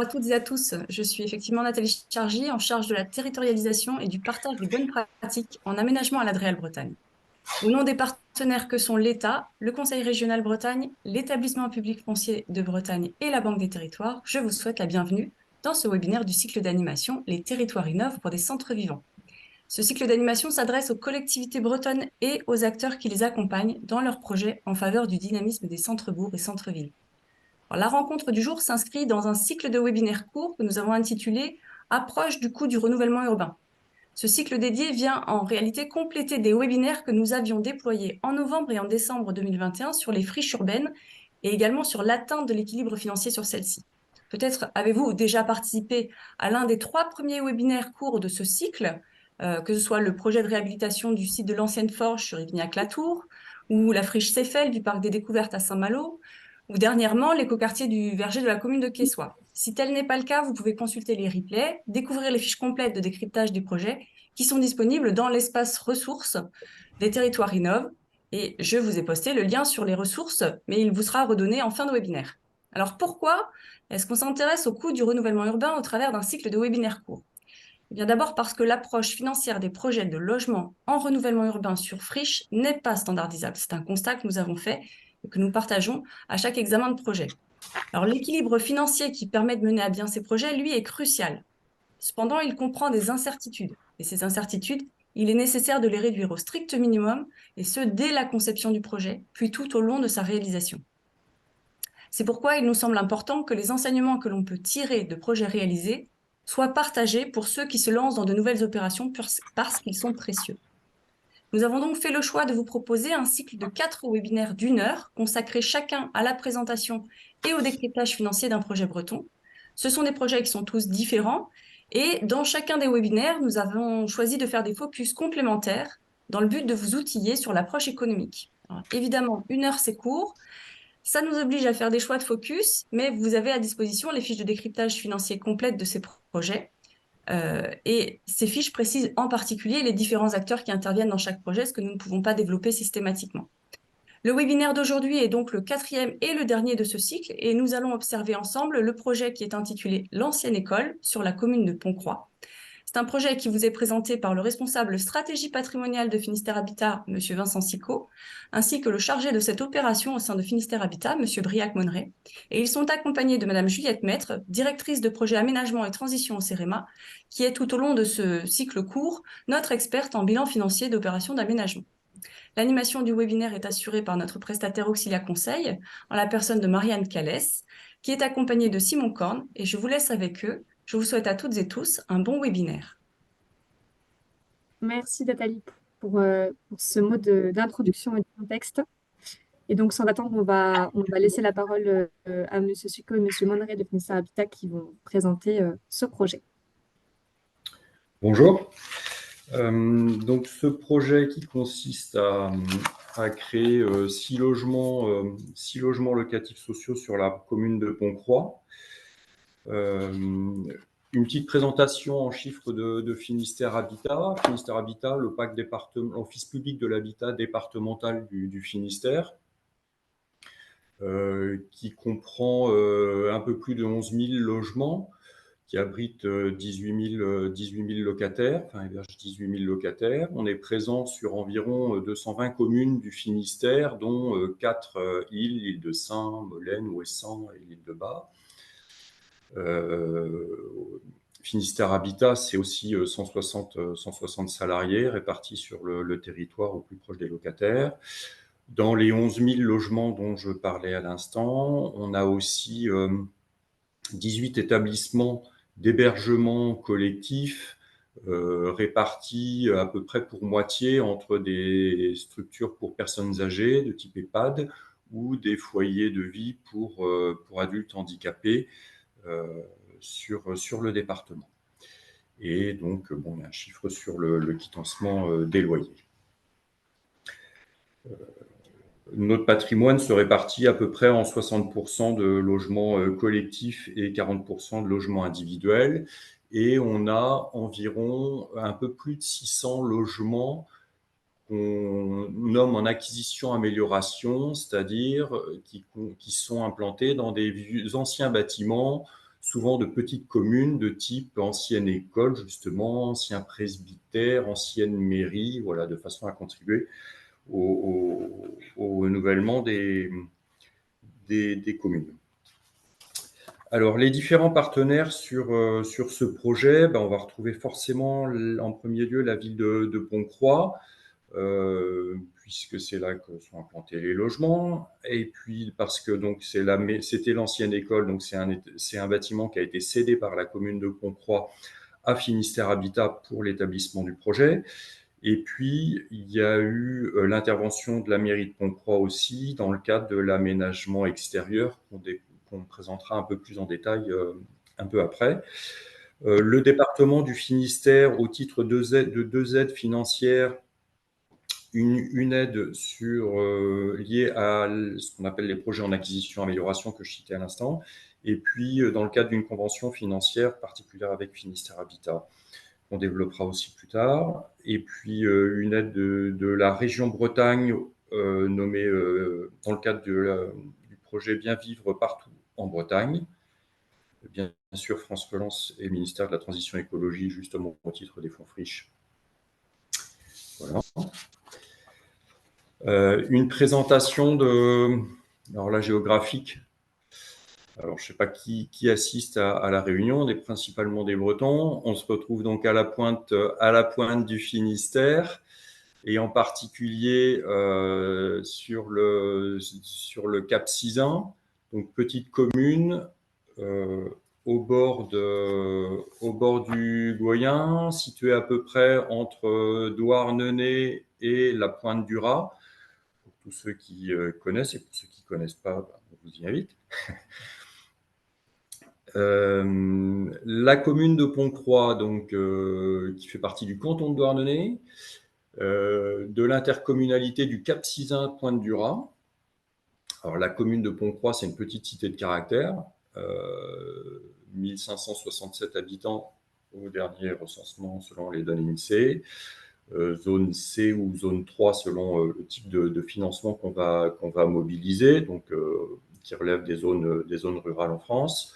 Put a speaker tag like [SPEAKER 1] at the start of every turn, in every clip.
[SPEAKER 1] bonjour à toutes et à tous. Je suis effectivement Nathalie Chargy, en charge de la territorialisation et du partage des bonnes pratiques en aménagement à la Dreal-Bretagne. Au nom des partenaires que sont l'État, le Conseil régional Bretagne, l'Établissement public foncier de Bretagne et la Banque des territoires, je vous souhaite la bienvenue dans ce webinaire du cycle d'animation Les territoires innovent pour des centres vivants. Ce cycle d'animation s'adresse aux collectivités bretonnes et aux acteurs qui les accompagnent dans leurs projets en faveur du dynamisme des centres-bourgs et centres-villes. La rencontre du jour s'inscrit dans un cycle de webinaires courts que nous avons intitulé « Approche du coût du renouvellement urbain ». Ce cycle dédié vient en réalité compléter des webinaires que nous avions déployés en novembre et en décembre 2021 sur les friches urbaines et également sur l'atteinte de l'équilibre financier sur celles-ci. Peut-être avez-vous déjà participé à l'un des 3 premiers webinaires courts de ce cycle, que ce soit le projet de réhabilitation du site de l'ancienne forge sur Ivignac-la-Tour, ou la friche Céphel du parc des découvertes à Saint-Malo, ou dernièrement l'écoquartier du Verger de la commune de Quessoy. Si tel n'est pas le cas, vous pouvez consulter les replays, découvrir les fiches complètes de décryptage des projets qui sont disponibles dans l'espace ressources des territoires Innov. Et je vous ai posté le lien sur les ressources, mais il vous sera redonné en fin de webinaire. Alors pourquoi est-ce qu'on s'intéresse au coût du renouvellement urbain au travers d'un cycle de webinaires courts? Eh bien d'abord parce que l'approche financière des projets de logement en renouvellement urbain sur friche n'est pas standardisable. C'est un constat que nous avons fait et que nous partageons à chaque examen de projet. Alors l'équilibre financier qui permet de mener à bien ces projets, lui, est crucial. Cependant, il comprend des incertitudes. Et ces incertitudes, il est nécessaire de les réduire au strict minimum, et ce, dès la conception du projet, puis tout au long de sa réalisation. C'est pourquoi il nous semble important que les enseignements que l'on peut tirer de projets réalisés soient partagés pour ceux qui se lancent dans de nouvelles opérations parce qu'ils sont précieux. Nous avons donc fait le choix de vous proposer un cycle de 4 webinaires d'1 heure, consacrés chacun à la présentation et au décryptage financier d'un projet breton. Ce sont des projets qui sont tous différents, et dans chacun des webinaires, nous avons choisi de faire des focus complémentaires dans le but de vous outiller sur l'approche économique. Alors, évidemment, 1 heure, c'est court. Ça nous oblige à faire des choix de focus, mais vous avez à disposition les fiches de décryptage financier complètes de ces projets. Et ces fiches précisent en particulier les différents acteurs qui interviennent dans chaque projet, ce que nous ne pouvons pas développer systématiquement. Le webinaire d'aujourd'hui est donc le 4e et le dernier de ce cycle, et nous allons observer ensemble le projet qui est intitulé « L'ancienne école » sur la commune de Pontcroix. C'est un projet qui vous est présenté par le responsable stratégie patrimoniale de Finistère Habitat, M. Vincent Sicot, ainsi que le chargé de cette opération au sein de Finistère Habitat, M. Briac-Monneret. Et ils sont accompagnés de Mme Juliette Maître, directrice de projet aménagement et transition au CEREMA, qui est tout au long de ce cycle court notre experte en bilan financier d'opérations d'aménagement. L'animation du webinaire est assurée par notre prestataire Auxilia Conseil, en la personne de Marianne Callès, qui est accompagnée de Simon Korn, et je vous laisse avec eux. Je vous souhaite à toutes et tous un bon webinaire.
[SPEAKER 2] Merci Nathalie pour ce mot d'introduction et de contexte. Et donc, sans attendre, on va laisser la parole à M. Sicot et M. Monneret de Finistère Habitat qui vont présenter ce projet.
[SPEAKER 3] Bonjour. Donc, ce projet qui consiste à créer 6 logements locatifs sociaux sur la commune de Pontcroix. Une petite présentation en chiffres de Finistère Habitat. Finistère Habitat, l'office public de l'habitat départemental du Finistère, qui comprend un peu plus de 11 000 logements, qui abrite 18 000 locataires, enfin héberge 18 000 locataires. On est présent sur environ 220 communes du Finistère, dont 4 îles, l'île de Saint, Molène, Ouessant et l'île de Bas. Finistère Habitat, c'est aussi 160 salariés répartis sur le territoire au plus proche des locataires. Dans les 11 000 logements dont je parlais à l'instant, on a aussi 18 établissements d'hébergement collectif répartis à peu près pour moitié entre des structures pour personnes âgées de type EHPAD ou des foyers de vie pour adultes handicapés sur le département. Et donc, il y a un chiffre sur le quittancement des loyers. Notre patrimoine se répartit à peu près en 60% de logements collectifs et 40% de logements individuels. Et on a environ un peu plus de 600 logements qu'on nomme en acquisition-amélioration, c'est-à-dire qui sont implantés dans des anciens bâtiments souvent de petites communes de type ancienne école, justement, ancien presbytère, ancienne mairie, voilà, de façon à contribuer au renouvellement des communes. Alors, les différents partenaires sur ce projet, on va retrouver forcément en premier lieu la ville de Pontcroix, puisque c'est là que sont implantés les logements, et puis parce que c'était l'ancienne école, donc c'est un bâtiment qui a été cédé par la commune de Pontcroix à Finistère Habitat pour l'établissement du projet. Et puis, il y a eu l'intervention de la mairie de Pontcroix aussi dans le cadre de l'aménagement extérieur qu'on présentera un peu plus en détail un peu après. Le département du Finistère, au titre de deux aides financières, une aide liée à ce qu'on appelle les projets en acquisition-amélioration que je citais à l'instant, et puis dans le cadre d'une convention financière particulière avec Finistère Habitat, qu'on développera aussi plus tard, et puis une aide de la région Bretagne nommée dans le cadre du projet Bien vivre partout en Bretagne. Bien sûr, France Relance et le ministère de la Transition écologique, justement au titre des fonds friches. Voilà. Une présentation alors là, géographique. Alors, je ne sais pas qui assiste à la réunion, principalement des Bretons. On se retrouve donc à la pointe du Finistère, et en particulier sur le Cap Sizun, donc petite commune au bord du Goyen, située à peu près entre Douarnenez et la pointe du Raz. Pour tous ceux qui connaissent, et pour ceux qui ne connaissent pas, on vous y invite. La commune de Pontcroix, donc, qui fait partie du canton de Douarnenez, de l'intercommunalité du Cap Sizun Pointe du Raz. Alors, la commune de Pontcroix, c'est une petite cité de caractère, 1567 habitants au dernier recensement selon les données INSEE, zone C ou zone 3 selon le type de financement qu'on va mobiliser, donc qui relève des zones rurales en France.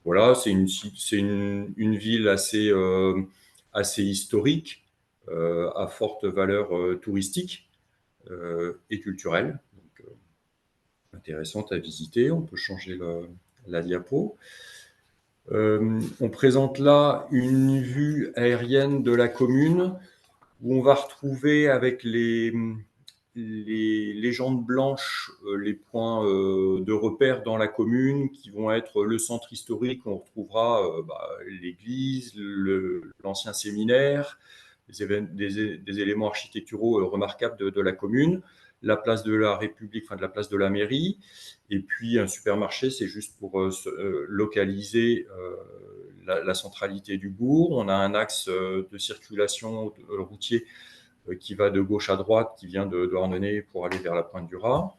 [SPEAKER 3] Voilà, c'est une ville assez historique, à forte valeur touristique et culturelle, donc intéressante à visiter. On peut changer la diapo. On présente là une vue aérienne de la commune où on va retrouver avec les légendes blanches les points de repère dans la commune qui vont être le centre historique. On retrouvera l'église, l'ancien séminaire, des éléments architecturaux remarquables de la commune, la place de la République, enfin de la place de la mairie, et puis un supermarché, c'est juste pour localiser la centralité du bourg. On a un axe de circulation routier qui va de gauche à droite, qui vient de Douarnenez pour aller vers la pointe du Raz.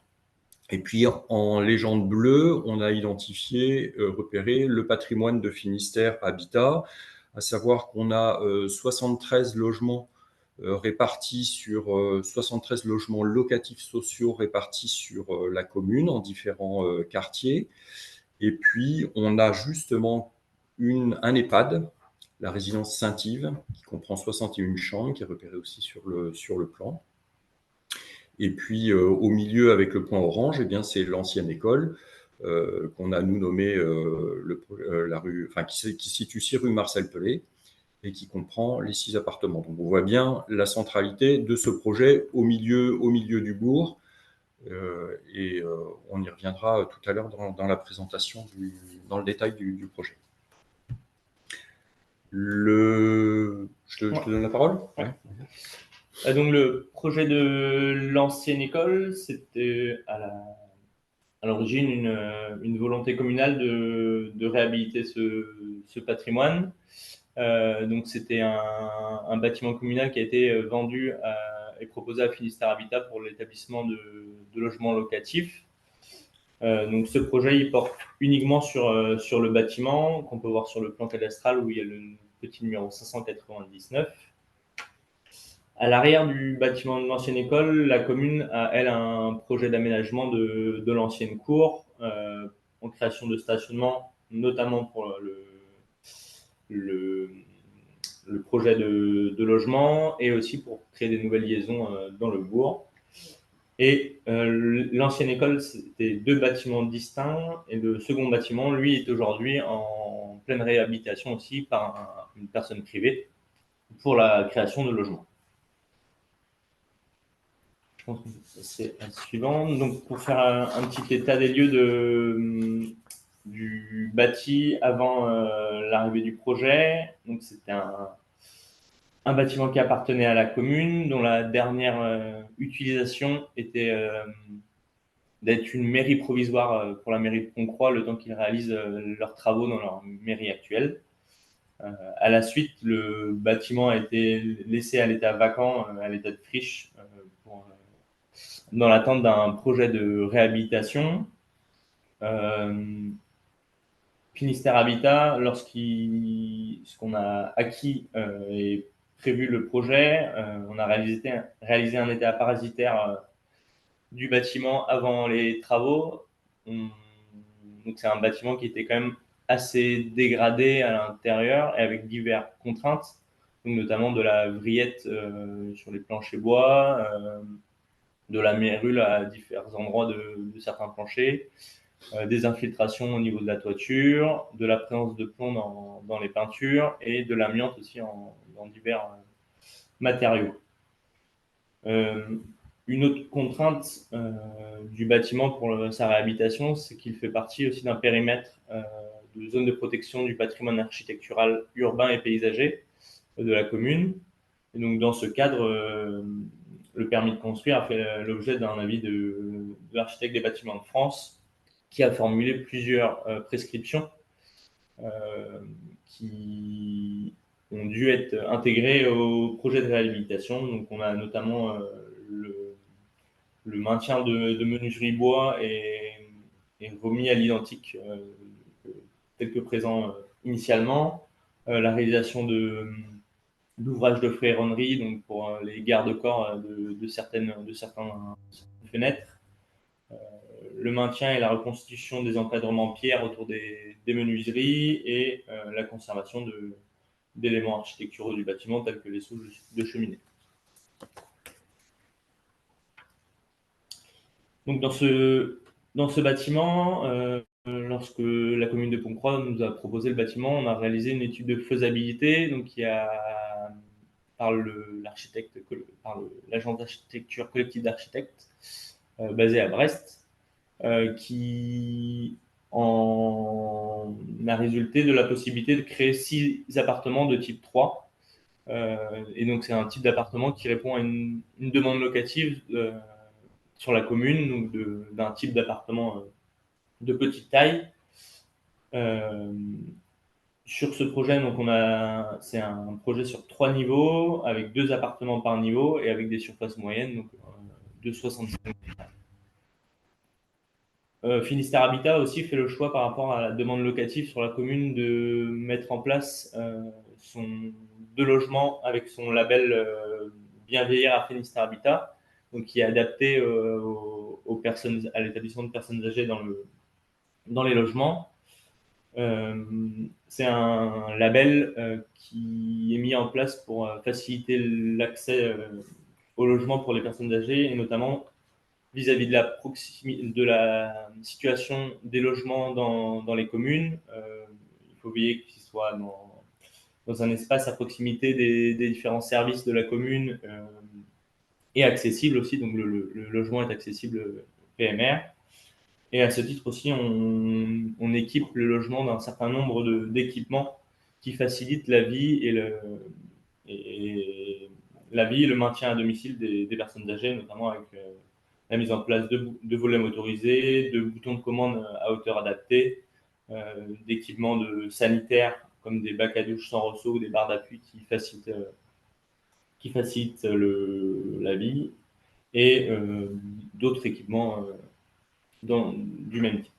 [SPEAKER 3] Et puis, en légende bleue, on a identifié, repéré le patrimoine de Finistère Habitat, à savoir qu'on a 73 logements répartis sur 73 logements locatifs sociaux répartis sur la commune en différents quartiers. Et puis, on a justement un EHPAD, la résidence Saint-Yves, qui comprend 61 chambres, qui est repérée aussi sur le plan. Et puis, au milieu, avec le point orange, c'est l'ancienne école qu'on a, nous, nommée la rue, qui se situe 6 rue Marcel Pelé et qui comprend les 6 appartements. Donc, on voit bien la centralité de ce projet au milieu du bourg. Et on y reviendra tout à l'heure dans la présentation, dans le détail du projet. Je te donne la parole.
[SPEAKER 4] Ouais. Donc, le projet de l'ancienne école, c'était à l'origine une volonté communale de réhabiliter ce patrimoine. Donc, c'était un bâtiment communal qui a été vendu et proposé à Finistère Habitat pour l'établissement de logements locatifs. Donc, ce projet, il porte uniquement sur le bâtiment qu'on peut voir sur le plan cadastral où il y a le petit numéro 599. À l'arrière du bâtiment de l'ancienne école, la commune a, elle, un projet d'aménagement de l'ancienne cour en création de stationnement, notamment pour le projet de logement et aussi pour créer des nouvelles liaisons dans le bourg. Et l'ancienne école, c'était 2 bâtiments distincts et le second bâtiment, lui, est aujourd'hui en pleine réhabilitation aussi par une personne privée pour la création de logements. Je pense que c'est la suivante. Donc, pour faire un petit état des lieux du bâti avant l'arrivée du projet, donc c'était un bâtiment qui appartenait à la commune, dont la dernière utilisation était d'être une mairie provisoire pour la mairie de Pontcroix, le temps qu'ils réalisent leurs travaux dans leur mairie actuelle. À la suite, le bâtiment a été laissé à l'état vacant, à l'état de friche, dans l'attente d'un projet de réhabilitation. Finistère Habitat, ce qu'on a acquis et prévu le projet, on a réalisé un état parasitaire du bâtiment avant les travaux. Donc c'est un bâtiment qui était quand même assez dégradé à l'intérieur et avec diverses contraintes, donc notamment de la vrillette sur les planchers bois, de la mérule à différents endroits de certains planchers, des infiltrations au niveau de la toiture, de la présence de plomb dans les peintures et de l'amiante aussi dans divers matériaux. Une autre contrainte du bâtiment pour sa réhabilitation, c'est qu'il fait partie aussi d'un périmètre de zone de protection du patrimoine architectural urbain et paysager de la commune. Et donc, dans ce cadre, le permis de construire a fait l'objet d'un avis de l'architecte des bâtiments de France qui a formulé plusieurs prescriptions qui ont dû être intégrées au projet de réhabilitation. Donc, on a notamment le maintien de menuiserie bois et remis à l'identique tel que présent initialement, la réalisation d'ouvrages de ferronnerie, donc pour les garde-corps de certaines fenêtres, le maintien et la reconstitution des encadrements pierre autour des menuiseries et la conservation d'éléments architecturaux du bâtiment tels que les sous de cheminée. Donc dans ce bâtiment, lorsque la commune de Pontcroix nous a proposé le bâtiment, on a réalisé une étude de faisabilité, donc par l'agence d'architecture collective d'architectes basée à Brest, qui en a résulté de la possibilité de créer 6 appartements de type 3. Et donc c'est un type d'appartement qui répond à une demande locative sur la commune, donc d'un type d'appartement de petite taille. Sur ce projet, donc c'est un projet sur 3 niveaux, avec 2 appartements par niveau et avec des surfaces moyennes, donc de 65 mètres. Finistère Habitat aussi fait le choix par rapport à la demande locative sur la commune de mettre en place deux logements avec son label Bien vieillir à Finistère Habitat, donc qui est adapté aux personnes, à l'établissement de personnes âgées dans les logements. C'est un label qui est mis en place pour faciliter l'accès au logement pour les personnes âgées et notamment vis-à-vis de la situation des logements dans les communes. Il faut veiller qu'ils soient dans un espace à proximité des différents services de la commune et accessible aussi. Donc le logement est accessible PMR. Et à ce titre aussi, on équipe le logement d'un certain nombre d'équipements qui facilitent la vie et le maintien à domicile des personnes âgées, notamment avec la mise en place de volets motorisés, de boutons de commande à hauteur adaptée, d'équipements sanitaires comme des bacs à douche sans ressaut ou des barres d'appui qui facilitent la vie, et d'autres équipements du même type.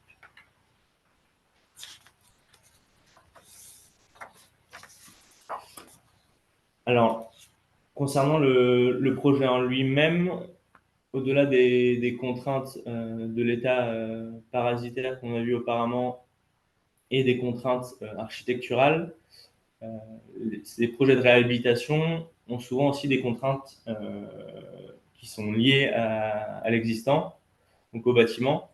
[SPEAKER 4] Alors, concernant le projet en lui-même, au-delà des contraintes de l'État parasitaire qu'on a vu auparavant et des contraintes architecturales, ces projets de réhabilitation ont souvent aussi des contraintes qui sont liées à l'existant, donc au bâtiment.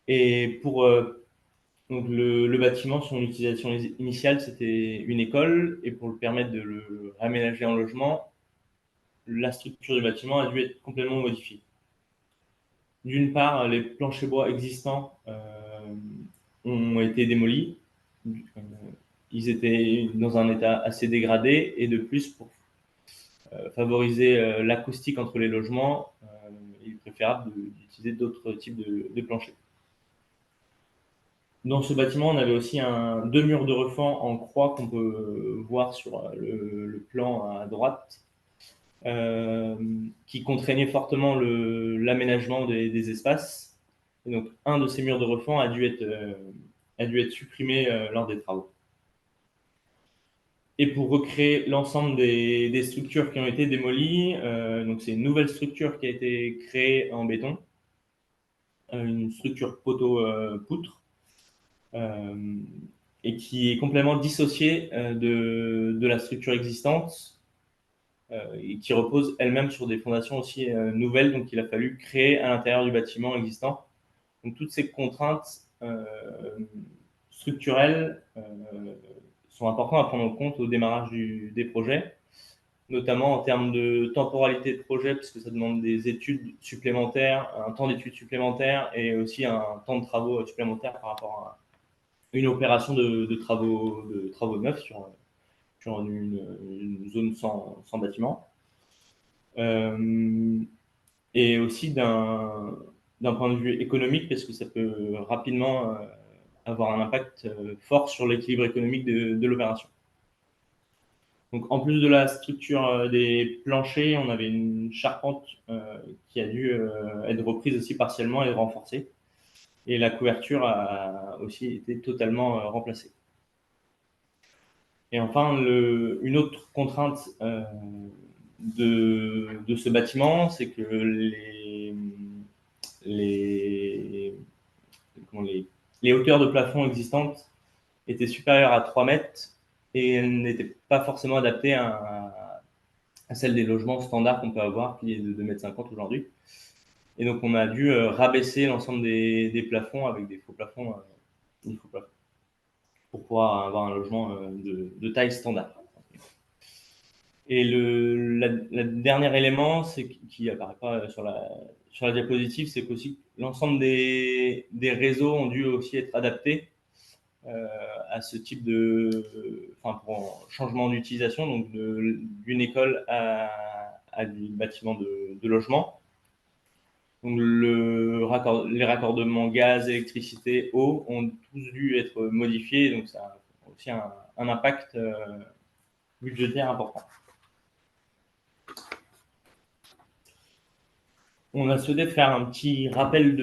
[SPEAKER 4] Et pour donc le bâtiment, son utilisation initiale, c'était une école, et pour le permettre de le réaménager en logement, la structure du bâtiment a dû être complètement modifiée. D'une part, les planchers bois existants ont été démolis. Ils étaient dans un état assez dégradé, et de plus, pour favoriser l'acoustique entre les logements, il est préférable d'utiliser d'autres types de planchers. Dans ce bâtiment, on avait aussi deux murs de refend en croix qu'on peut voir sur le plan à droite, qui contraignaient fortement l'aménagement des espaces. Et donc, un de ces murs de refend a dû être supprimé lors des travaux. Et pour recréer l'ensemble des structures qui ont été démolies, donc c'est une nouvelle structure qui a été créée en béton, une structure poteau-poutre, et qui est complètement dissociée de la structure existante, et qui repose elle-même sur des fondations aussi nouvelles, donc il a fallu créer à l'intérieur du bâtiment existant. Donc toutes ces contraintes structurelles sont importantes à prendre en compte au démarrage des projets, notamment en termes de temporalité de projet, parce que ça demande des études supplémentaires, un temps d'études supplémentaires, et aussi un temps de travaux supplémentaires par rapport à une opération de travaux neufs sur une zone sans bâtiment. Et aussi d'un point de vue économique, parce que ça peut rapidement avoir un impact fort sur l'équilibre économique de l'opération. Donc, en plus de la structure des planchers, on avait une charpente qui a dû être reprise aussi partiellement et renforcée. Et la couverture a aussi été totalement remplacée. Et enfin, une autre contrainte de ce bâtiment, c'est que les hauteurs de plafond existantes étaient supérieures à 3 mètres, et elles n'étaient pas forcément adaptées à celle des logements standards qu'on peut avoir, qui est de 2,50 m aujourd'hui. Et donc, on a dû rabaisser l'ensemble des plafonds avec des faux plafonds, pour pouvoir avoir un logement de taille standard. Et le dernier élément, qui n'apparaît pas sur la diapositive, c'est qu'aussi l'ensemble des réseaux ont dû aussi être adaptés à ce type pour changement d'utilisation, donc d'une école à du bâtiment de logement. Donc les raccordements gaz, électricité, eau ont tous dû être modifiés, donc ça a aussi un impact budgétaire important. On a souhaité faire un petit rappel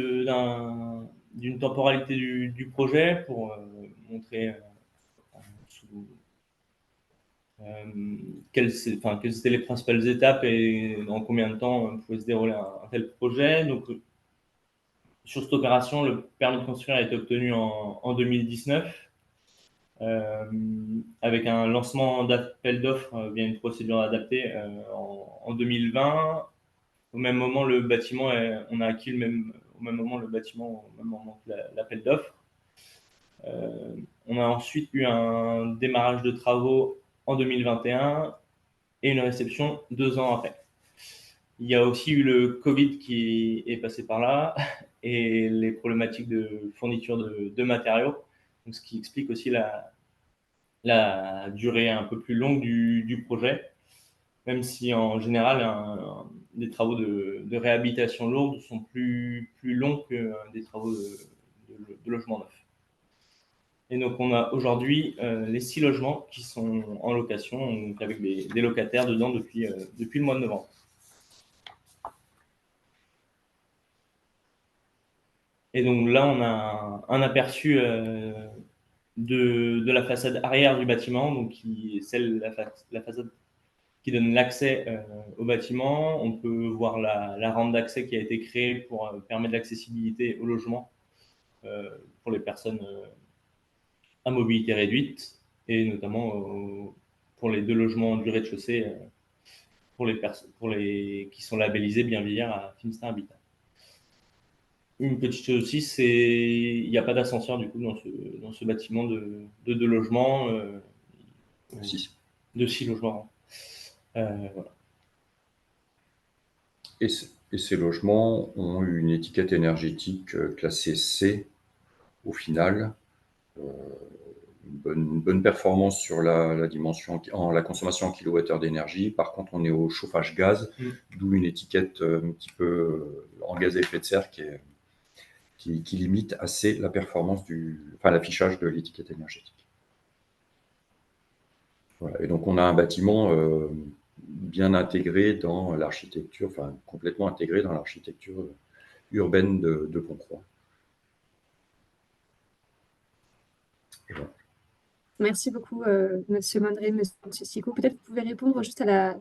[SPEAKER 4] d'une temporalité du projet pour montrer quelles étaient les principales étapes et dans combien de temps pouvait se dérouler un tel projet. Donc, sur cette opération, le permis de construire a été obtenu en 2019, avec un lancement d'appel d'offres via une procédure adaptée en 2020. Au même moment, le bâtiment, on a acquis au même moment le bâtiment, au même moment que l'appel d'offres. On a ensuite eu un démarrage de travaux en 2021 et une réception 2 ans après. Il y a aussi eu le Covid qui est passé par là et les problématiques de fourniture de matériaux, donc ce qui explique aussi la durée un peu plus longue du projet, même si en général, des travaux de réhabilitation lourde sont plus longs que des travaux de logement neuf. Et donc, on a aujourd'hui les 6 logements qui sont en location, donc avec des locataires dedans depuis le mois de novembre. Et donc là, on a un aperçu de la façade arrière du bâtiment, donc la façade qui donne l'accès au bâtiment. On peut voir la rampe d'accès qui a été créée pour permettre l'accessibilité au logement pour les personnes à mobilité réduite, et notamment pour les 2 logements du rez-de-chaussée pour les qui sont labellisés Bienveillère à Finistère Habitat. Une petite chose aussi, c'est il n'y a pas d'ascenseur du coup dans ce bâtiment de 2 logements,
[SPEAKER 3] Six.
[SPEAKER 4] de 6 logements. Voilà.
[SPEAKER 3] Et ces logements ont une étiquette énergétique classée C au final. Une bonne performance sur la dimension, la consommation en kilowattheure d'énergie. Par contre, on est au chauffage gaz, d'où une étiquette un petit peu en gaz à effet de serre qui limite assez la performance l'affichage de l'étiquette énergétique. Voilà. Et donc, on a un bâtiment bien intégré dans l'architecture, complètement intégré dans l'architecture urbaine de Pont-Croix. Voilà.
[SPEAKER 2] Merci beaucoup, Monsieur Mandré, Monsieur Sicot. Peut-être vous pouvez répondre juste à la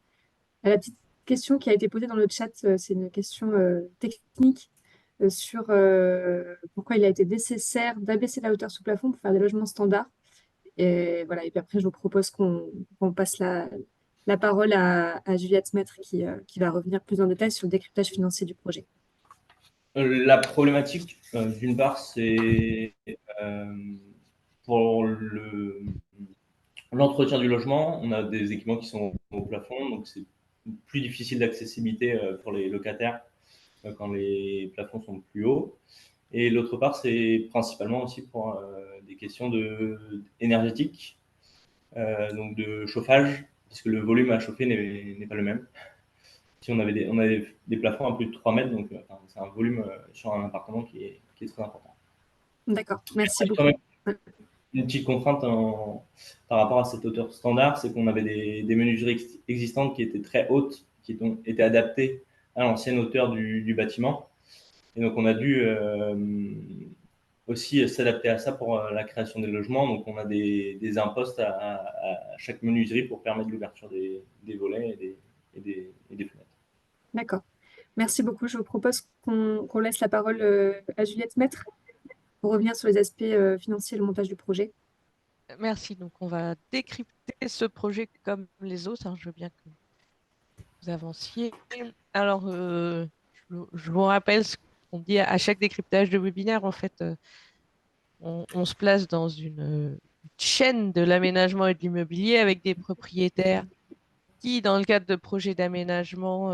[SPEAKER 2] petite question qui a été posée dans le chat. C'est une question technique sur pourquoi il a été nécessaire d'abaisser la hauteur sous plafond pour faire des logements standards. Et voilà. Et puis après, je vous propose qu'on passe la parole à Juliette Maître qui va revenir plus en détail sur le décryptage financier du projet.
[SPEAKER 4] La problématique, d'une part, c'est pour l'entretien du logement. On a des équipements qui sont au plafond, donc c'est plus difficile d'accessibilité pour les locataires quand les plafonds sont plus hauts. Et l'autre part, c'est principalement aussi pour des questions énergétiques, donc de chauffage, parce que le volume à chauffer n'est pas le même. Si on avait des plafonds à plus de 3 mètres, donc c'est un volume sur un appartement qui est très important.
[SPEAKER 2] D'accord, merci beaucoup.
[SPEAKER 4] Une petite contrainte par rapport à cette hauteur standard, c'est qu'on avait des menuiseries existantes qui étaient très hautes, qui étaient adaptées à l'ancienne hauteur du bâtiment. Et donc, on a dû aussi s'adapter à ça pour la création des logements. Donc, on a des impostes à chaque menuiserie pour permettre l'ouverture des volets et des fenêtres.
[SPEAKER 2] D'accord. Merci beaucoup. Je vous propose qu'on laisse la parole à Juliette Maître pour revenir sur les aspects financiers et le montage du projet.
[SPEAKER 5] Merci. Donc, on va décrypter ce projet comme les autres. Je veux bien que vous avanciez. Alors, je vous rappelle ce qu'on dit à chaque décryptage de webinaire. En fait, on se place dans une chaîne de l'aménagement et de l'immobilier avec des propriétaires qui, dans le cadre de projets d'aménagement,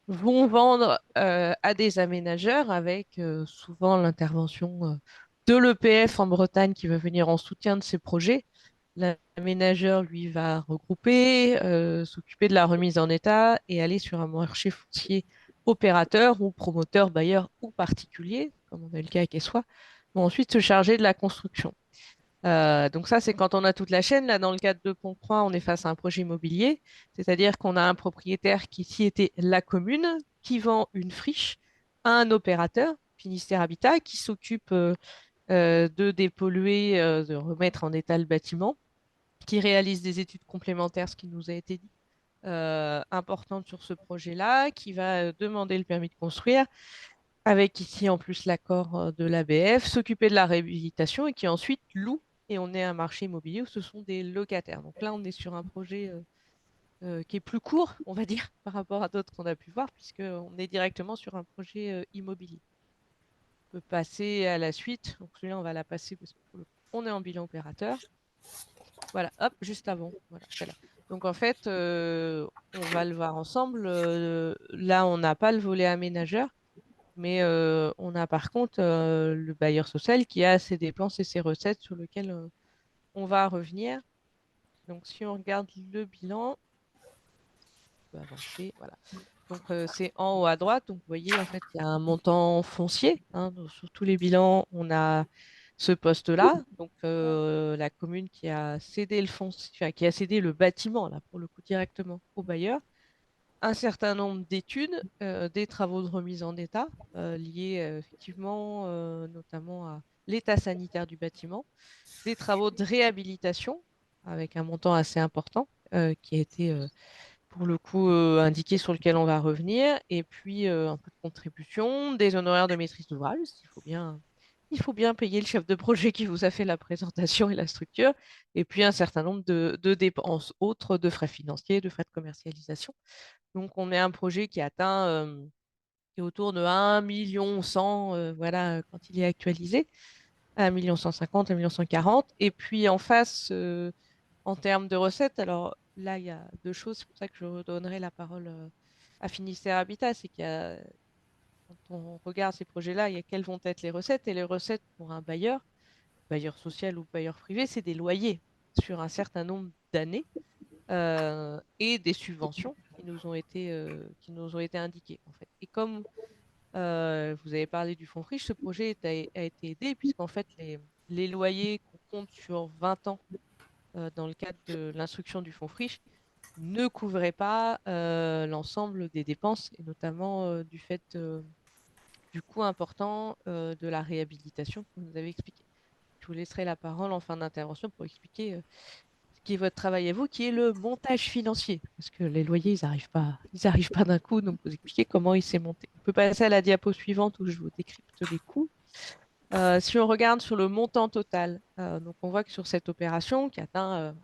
[SPEAKER 5] vont vendre à des aménageurs avec souvent l'intervention de l'EPF en Bretagne qui va venir en soutien de ces projets. L'aménageur, lui, va regrouper, s'occuper de la remise en état et aller sur un marché foncier opérateur ou promoteur, bailleur ou particulier, comme on a le cas avec Essois, vont ensuite se charger de la construction. Donc ça, c'est quand on a toute la chaîne. Là, dans le cadre de Pont-Croix, on est face à un projet immobilier, c'est-à-dire qu'on a un propriétaire qui ici était la commune, qui vend une friche à un opérateur, Finistère Habitat, qui s'occupe de dépolluer, de remettre en état le bâtiment, qui réalise des études complémentaires, ce qui nous a été dit, importantes sur ce projet-là, qui va demander le permis de construire, avec ici en plus l'accord de l'ABF, s'occuper de la réhabilitation et qui ensuite loue. Et on est un marché immobilier où ce sont des locataires. Donc là, on est sur un projet qui est plus court, on va dire, par rapport à d'autres qu'on a pu voir, puisqu'on est directement sur un projet immobilier. On peut passer à la suite. Donc celui-là, on va la passer parce qu'on est en bilan opérateur. Voilà, hop, juste avant. Voilà, celle-là. Donc en fait, on va le voir ensemble. Là, on n'a pas le volet aménageur, mais on a par contre le bailleur social qui a ses dépenses et ses recettes sur lesquelles on va revenir. Donc si on regarde le bilan, on peut avancer, voilà. Donc c'est en haut à droite. Donc vous voyez, en fait, il y a un montant foncier. Donc, sur tous les bilans, on a ce poste-là. Donc la commune qui a cédé le foncier, enfin, qui a cédé le bâtiment, là, pour le coup, directement au bailleur. Un certain nombre d'études, des travaux de remise en état liés effectivement notamment à l'état sanitaire du bâtiment, des travaux de réhabilitation avec un montant assez important qui a été pour le coup indiqué sur lequel on va revenir, et puis un peu de contribution, des honoraires de maîtrise d'ouvrage. Il faut bien payer le chef de projet qui vous a fait la présentation et la structure, et puis un certain nombre de dépenses autres, de frais financiers, de frais de commercialisation. Donc on est un projet qui atteint qui est autour de 1 100 000, voilà, quand il est actualisé, 1 150 000, 1 140 000. Et puis en face, en termes de recettes, alors là, il y a deux choses, c'est pour ça que je redonnerai la parole à Finistère Habitat, c'est qu'il y a, quand on regarde ces projets-là, il y a quelles vont être les recettes, et les recettes pour un bailleur social ou bailleur privé, c'est des loyers sur un certain nombre d'années et des subventions qui nous ont été indiquées, en fait. Et comme vous avez parlé du fonds Friche, ce projet a été aidé puisqu'en fait, les loyers qu'on compte sur 20 ans dans le cadre de l'instruction du fonds Friche ne couvraient pas l'ensemble des dépenses, et notamment du fait du coût important de la réhabilitation que vous nous avez expliqué. Je vous laisserai la parole en fin d'intervention pour expliquer ce qui est votre travail à vous, qui est le montage financier. Parce que les loyers, ils arrivent pas d'un coup, donc vous expliquez comment il s'est monté. On peut passer à la diapo suivante où je vous décrypte les coûts. Si on regarde sur le montant total, donc on voit que sur cette opération qui atteint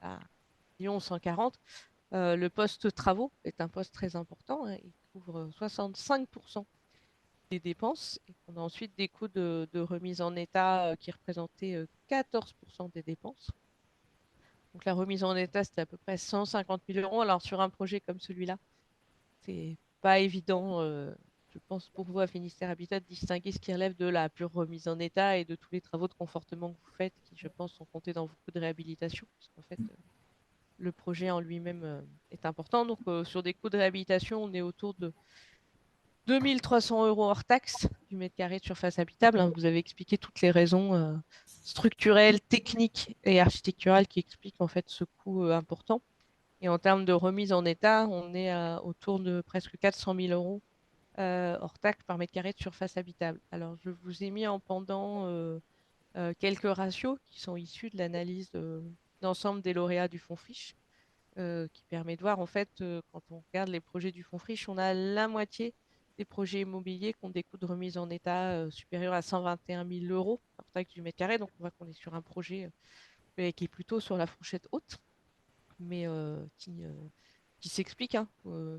[SPEAKER 5] 1 140 000, le poste travaux est un poste très important, hein, il couvre 65% des dépenses, et on a ensuite des coûts de remise en état qui représentaient 14% des dépenses. Donc la remise en état, c'était à peu près 150 000 euros. Alors sur un projet comme celui-là, c'est pas évident, je pense, pour vous à Finistère Habitat, de distinguer ce qui relève de la pure remise en état et de tous les travaux de confortement que vous faites, qui, je pense, sont comptés dans vos coûts de réhabilitation, parce qu'en fait, le projet en lui-même est important. Donc sur des coûts de réhabilitation, on est autour de 2 300 euros hors taxe du mètre carré de surface habitable, hein. Vous avez expliqué toutes les raisons structurelles, techniques et architecturales qui expliquent en fait ce coût important. Et en termes de remise en état, on est autour de presque 400 000 euros hors taxe par mètre carré de surface habitable. Alors, je vous ai mis en pendant quelques ratios qui sont issus de l'analyse d'ensemble des lauréats du fonds Friche, qui permet de voir, en fait, quand on regarde les projets du fonds Friche, on a la moitié des projets immobiliers qui ont des coûts de remise en état supérieurs à 121 000 euros hors taxe du mètre carré. Donc, on voit qu'on est sur un projet qui est plutôt sur la fourchette haute, mais qui s'explique hein,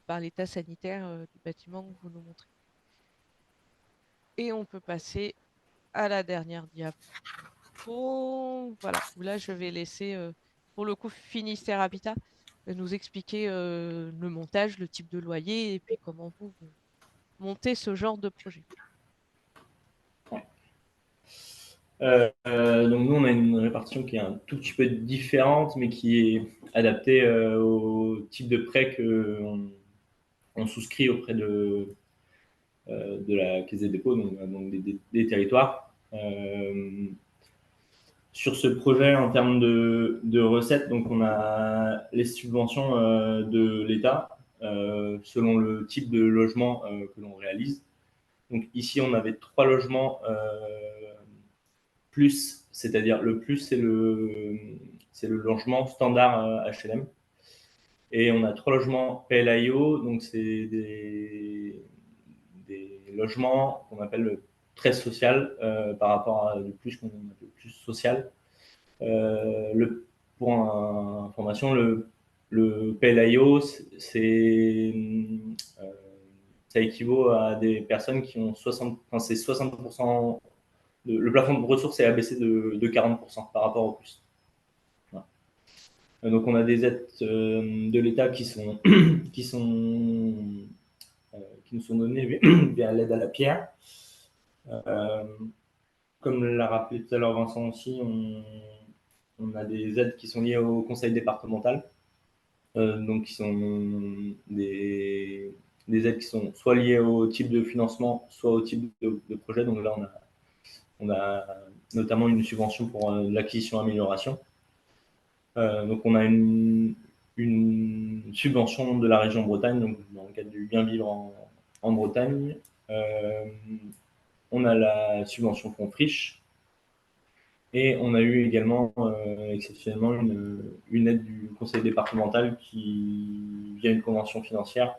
[SPEAKER 5] par l'état sanitaire du bâtiment que vous nous montrez. Et on peut passer à la dernière diapo. Voilà, où là, je vais laisser, pour le coup, Finistère Habitat nous expliquer le montage, le type de loyer, et puis comment vous montez ce genre de projet.
[SPEAKER 4] Donc nous, on a une répartition qui est un tout petit peu différente, mais qui est adaptée au type de prêt qu'on souscrit auprès de la Caisse des dépôts, donc des territoires. Sur ce projet, en termes de recettes, donc on a les subventions de l'État selon le type de logement que l'on réalise. Donc ici, on avait 3 logements plus, c'est-à-dire le plus, c'est le logement standard HLM. Et on a 3 logements PLIO, donc c'est des logements qu'on appelle très social par rapport à du plus qu'on appelle plus social. Pour information, le PLIO, ça équivaut à des personnes qui ont 60, enfin c'est 60%, le plafond de ressources est abaissé de 40% par rapport au plus. Voilà. Donc on a des aides de l'État qui nous sont données via l'aide à la pierre. Comme l'a rappelé tout à l'heure Vincent aussi, on a des aides qui sont liées au conseil départemental, donc qui sont des aides qui sont soit liées au type de financement, soit au type de projet. Donc là, on a notamment une subvention pour l'acquisition-amélioration. Donc on a une subvention de la région Bretagne, donc dans le cadre du bien vivre en Bretagne. On a la subvention fonds Friche. Et on a eu également exceptionnellement une aide du conseil départemental qui via une convention financière,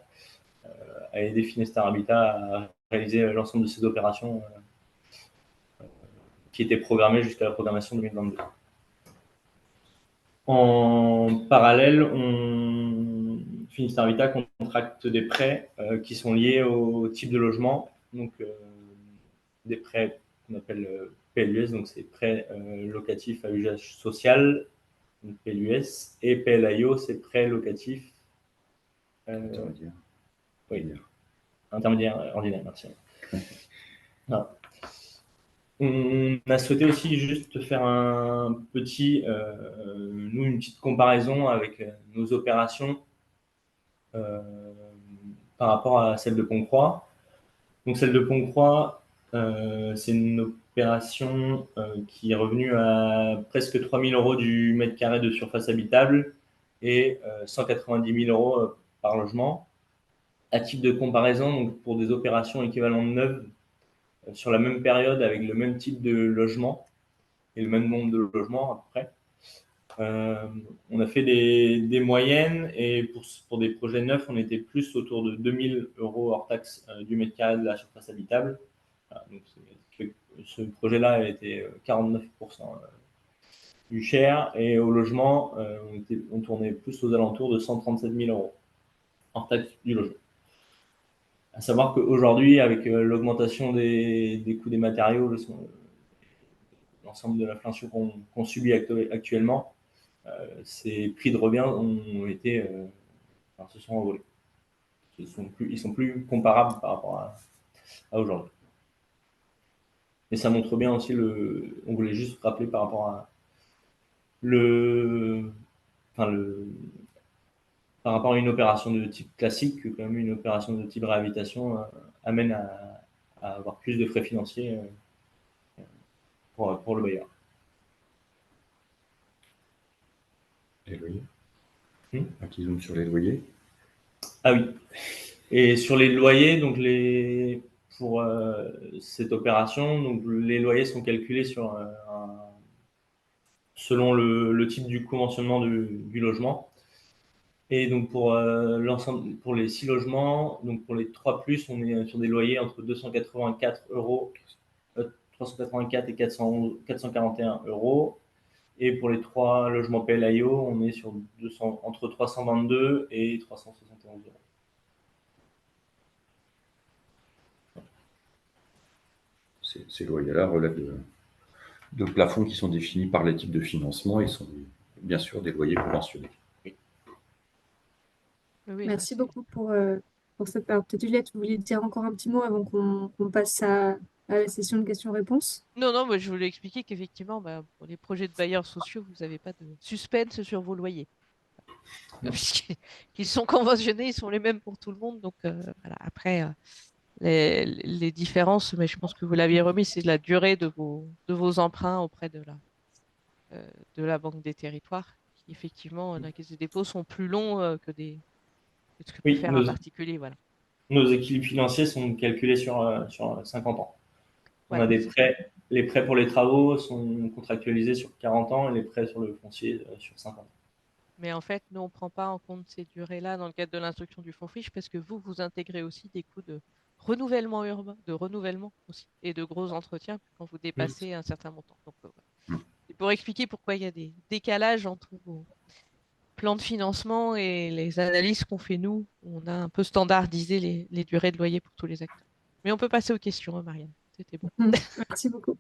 [SPEAKER 4] a aidé Finistère Habitat à réaliser l'ensemble de ces opérations qui étaient programmées jusqu'à la programmation 2022. En parallèle, Finistère Habitat contracte des prêts qui sont liés au type de logement, donc des prêts qu'on appelle PLUS, donc c'est prêts locatifs à usage social, donc PLUS, et PLAIO, c'est prêts locatifs
[SPEAKER 3] Intermédiaire.
[SPEAKER 4] oui, intermédiaire ordinaire, merci. Voilà. On a souhaité aussi juste faire une petite comparaison avec nos opérations par rapport à celle de Pont-Croix. Donc celle de Pont-Croix, c'est une opération qui est revenue à presque 3 000 € du mètre carré de surface habitable et 190 000 € par logement. À titre de comparaison, donc pour des opérations équivalentes neuves, sur la même période avec le même type de logement et le même nombre de logements à peu près. On a fait des moyennes et pour des projets neufs, on était plus autour de 2 000 € hors taxe du mètre carré de la surface habitable. Voilà, donc ce projet-là a été 49% du cher et au logement, on tournait plus aux alentours de 137 000 € hors taxe du logement. À savoir qu'aujourd'hui, avec l'augmentation des coûts des matériaux, l'ensemble de l'inflation qu'on subit actuellement, ces prix de revient se sont envolés. Ils sont plus comparables par rapport à aujourd'hui. Et ça montre bien aussi on voulait juste rappeler par rapport à par rapport à une opération de type classique, que quand même une opération de type réhabilitation amène à avoir plus de frais financiers pour le bailleur.
[SPEAKER 3] Les loyers. Qui zoome sur les loyers.
[SPEAKER 4] Ah oui. Et sur les loyers, donc pour cette opération, donc les loyers sont calculés selon le type du conventionnement du logement. Et donc pour l'ensemble, pour les 6 logements, donc pour les 3+, on est sur des loyers entre 284 €, 384 et 441 €. Et pour les 3 logements PLAIO, on est sur entre 322 et 371 €.
[SPEAKER 3] Ces loyers-là relèvent de plafonds qui sont définis par les types de financement et sont bien sûr des loyers conventionnés.
[SPEAKER 5] Oui,
[SPEAKER 2] Merci beaucoup pour cette part. Peut-être Juliette, vous vouliez dire encore un petit mot avant qu'on passe à la session de questions-réponses?
[SPEAKER 5] Non, mais je voulais expliquer qu'effectivement, pour les projets de bailleurs sociaux, vous n'avez pas de suspense sur vos loyers. Puisqu'ils sont conventionnés, ils sont les mêmes pour tout le monde. Donc voilà. Après, les différences, mais je pense que vous l'aviez remis, c'est la durée de vos emprunts auprès de la Banque des Territoires, qui effectivement, la Caisse des dépôts sont plus longs que ce que peut
[SPEAKER 4] Oui,
[SPEAKER 5] faire un particulier. Voilà.
[SPEAKER 4] nos équilibres financiers sont calculés sur 50 ans. On
[SPEAKER 5] Voilà,
[SPEAKER 4] a les prêts pour les travaux sont contractualisés sur 40 ans et les prêts sur le foncier sur 50 ans.
[SPEAKER 5] Mais en fait, nous, on ne prend pas en compte ces durées-là dans le cadre de l'instruction du fonds Friche parce que vous intégrez aussi des coûts de renouvellement urbain, de renouvellement aussi, et de gros entretiens quand vous dépassez un certain montant. Donc, voilà. C'est pour expliquer pourquoi il y a des décalages entre vos plans de financement et les analyses qu'on fait nous. On a un peu standardisé les durées de loyer pour tous les acteurs. Mais on peut passer aux questions, hein, Marianne. C'était bon.
[SPEAKER 2] Merci beaucoup.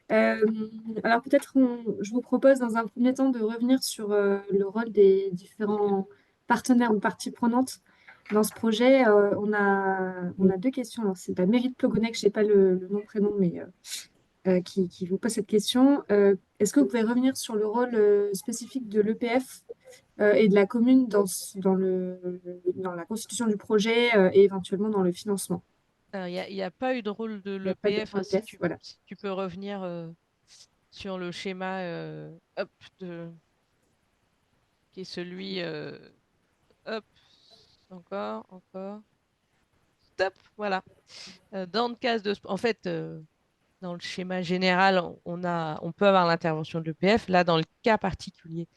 [SPEAKER 2] Alors peut-être je vous propose dans un premier temps de revenir sur le rôle des différents partenaires ou parties prenantes dans ce projet. On a deux questions. Alors, c'est la Mérite Plogonec, je n'ai pas le nom prénom, mais qui vous pose cette question. Est-ce que vous pouvez revenir sur le rôle spécifique de l'EPF et de la commune dans la constitution du projet et éventuellement dans le financement?
[SPEAKER 5] Il n'y a pas eu de rôle de
[SPEAKER 2] Il n'y a pas de
[SPEAKER 5] l'EPF.
[SPEAKER 2] rôle d'EPF, voilà.
[SPEAKER 5] Si tu peux revenir sur le schéma hop, qui est celui hop, encore, stop, voilà. Dans le cas en fait, dans le schéma général, on peut avoir l'intervention de l'EPF. Là, dans le cas particulier